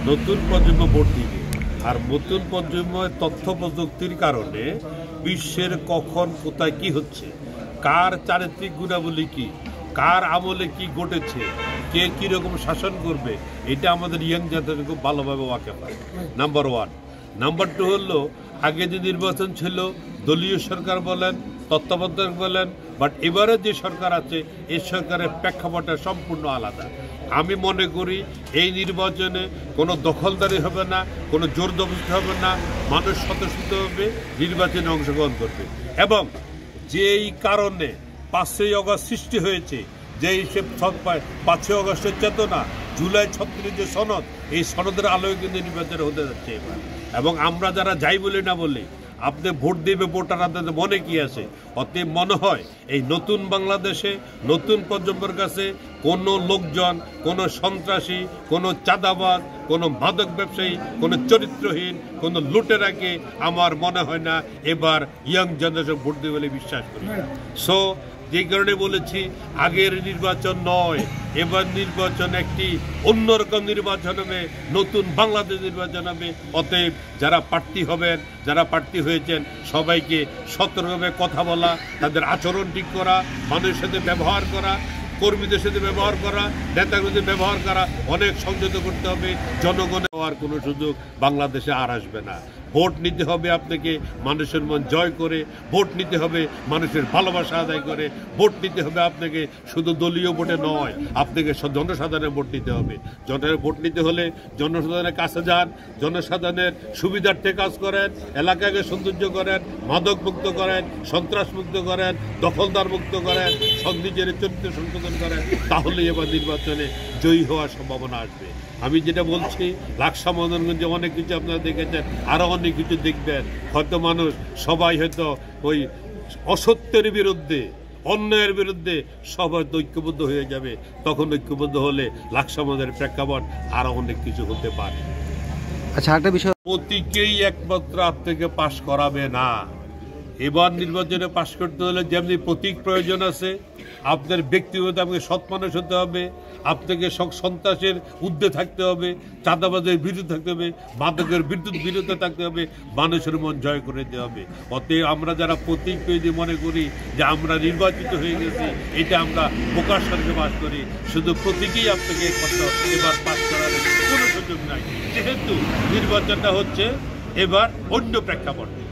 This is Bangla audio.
নতুন প্রজন্ম ভোট দিবে। আর নতুন প্রজন্মের তথ্য প্রযুক্তির কারণে বিশ্বের কখন কোথায় কি হচ্ছে, কার চারিত্রিক গুণাবলী কি, কার আমলে কি ঘটেছে, কে কীরকম শাসন করবে, এটা আমাদের ইয়াং জেনারেশন খুব ভালোভাবে ওয়াকেফ হয়। Number one. নাম্বার টু হলো, আগে যে নির্বাচন ছিল দলীয় সরকার বলেন, তত্ত্বাবধায়ক বলেন, বাট এবারে যে সরকার আছে এই সরকারের প্রেক্ষাপটটা সম্পূর্ণ আলাদা। আমি মনে করি এই নির্বাচনে কোনো দখলদারি হবে না, কোনো জোর জবরদস্তি হবে না, মানুষ স্বতঃস্ফূর্তভাবে নির্বাচনে অংশগ্রহণ করবে। এবং যেই কারণে 5ই আগস্ট সৃষ্টি হয়েছে, যেই 5ই আগস্টের চেতনা, জুলাই 36 যে সনদ, এই সনদের আলোয় কিন্তু নির্বাচন হতে যাচ্ছে এবার। এবং আমরা যারা যাই বলি না বলি, আপনি ভোট দেবে, ভোটার আপনাদের মনে কি আছে? অতএব মনে হয় এই নতুন বাংলাদেশে নতুন প্রজন্মের কাছে কোনো লোকজন, কোনো সন্ত্রাসী, কোনো চাঁদাবাজ, কোনো মাদক ব্যবসায়ী, কোনো চরিত্রহীন, কোনো লুটেরাকে আমার মনে হয় না এবার ইয়াং জেনারেশন ভোট দেবে বলে বিশ্বাস করি। সো যে কারণে বলেছি, আগের নির্বাচন নয়, এবার নির্বাচন একটি অন্যরকম নির্বাচন হবে, নতুন বাংলাদেশ নির্বাচন হবে। অতএব যারা প্রার্থী হবেন, যারা প্রার্থী হয়েছেন, সবাইকে সতর্কভাবে কথা বলা, তাদের আচরণ ঠিক করা, মানুষের সাথে ব্যবহার করা, কর্মীদের সাথে ব্যবহার করা, নেতাগুলোদের ব্যবহার করা, অনেক সংযত করতে হবে। জনগণের হওয়ার কোনো সুযোগ বাংলাদেশে আর আসবে না। ভোট নিতে হবে আপনাকে মানুষের মন জয় করে, ভোট নিতে হবে মানুষের ভালোবাসা আদায় করে, ভোট নিতে হবে আপনাকে শুধু দলীয় ভোটে নয়, আপনাকে জনসাধারণের ভোট নিতে হবে। জনসাধারণের ভোট নিতে হলে জনসাধারণের কাছে যান, জনসাধারণের সুবিধার্থে কাজ করেন, এলাকাকে সৌন্দর্য করেন, মাদক মুক্ত করেন, সন্ত্রাস মুক্ত করেন, দখলদার মুক্ত করেন, নিজের চরিত্র সংশোধন করেন, তাহলেই এবার নির্বাচনে জয়ী হওয়ার সম্ভাবনা আসবে। আমি যেটা বলছি, লাকসা মদনগঞ্জে অনেক কিছু আপনারা দেখেছেন, আরও অনেক কিছু দেখবেন। হয়তো মানুষ সবাই হয়তো ওই অসত্যের বিরুদ্ধে, অন্যায়ের বিরুদ্ধে সবাই ঐক্যবদ্ধ হয়ে যাবে। তখন ঐক্যবদ্ধ হলে লাকসা মদনের প্রেক্ষাপট আরও অনেক কিছু হতে পারে। আচ্ছা, একটা বিষয়, প্রতীকেই একমাত্র আপনাকে পাশ করাবে না। এবার নির্বাচনে পাশ করতে হলে যেমনি প্রতীক প্রয়োজন আছে, আপনার ব্যক্তিগত আপনাকে সৎ মানুষ হতে হবে, আপনাকে সন্ত্রাসের ঊর্ধ্বে থাকতে হবে, চাঁদাবাজের বিরুদ্ধে থাকতে হবে, মাদকের বিরুদ্ধে থাকতে হবে, মানুষের মন জয় করে দিতে হবে। অতএব আমরা যারা প্রতীক তৈরি মনে করি যে আমরা নির্বাচিত হয়ে গেছি, এটা আমরা প্রকাশ সঙ্গে বাস করি, শুধু প্রতীকেই আপনাকে এবার পাশ করার কোনো সুযোগ নাই, যেহেতু নির্বাচনটা হচ্ছে এবার অন্য প্রেক্ষাপটে।